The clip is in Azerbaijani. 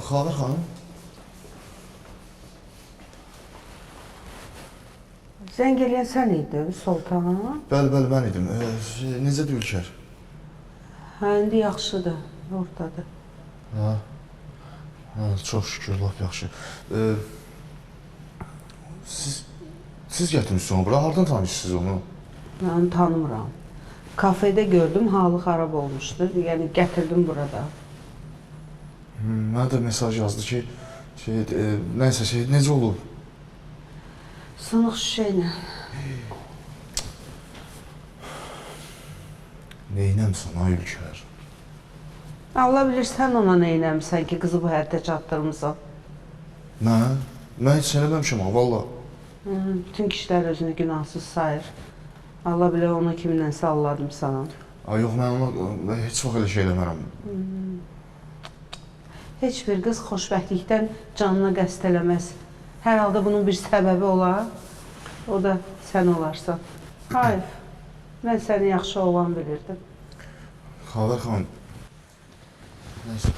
Xavər xanım. Zəng eləyən sən idin, Sultan? Bəli, mən idim. Necədir Ülker? Hə, indi yaxşıdır, oradadır. Ha, çox şükür, lap yaxşı. Siz gətirmişsiniz onu bura, hardan tanışsınız onu? Mən onu tanımıram. Kafedə gördüm, halı xarab olmuşdu, yəni gətirdim burada. Mənə də mesaj yazdı ki, nəysə, necə olub? Sınıq şişə ilə. Neynəmsən, ay Ülker? Allah bilir, sən ona neynəmsən ki, qızı bu həddə çatdırmısan? Mən heç eləməmişəm ha, valla. Bütün kişilər özünü günahsız sayır. Allah bilir, onu kiminlə salladım sana. Ay yox, mən ona heç vaxt elə şey eləmərəm. Heç bir qız xoşbəxtlikdən canına qəsd eləməz. Hər halda bunun bir səbəbi olar. O da sən olarsan. Hayır, mən səni yaxşı oğlan bilirdim. Xavər xanım. Nəysə.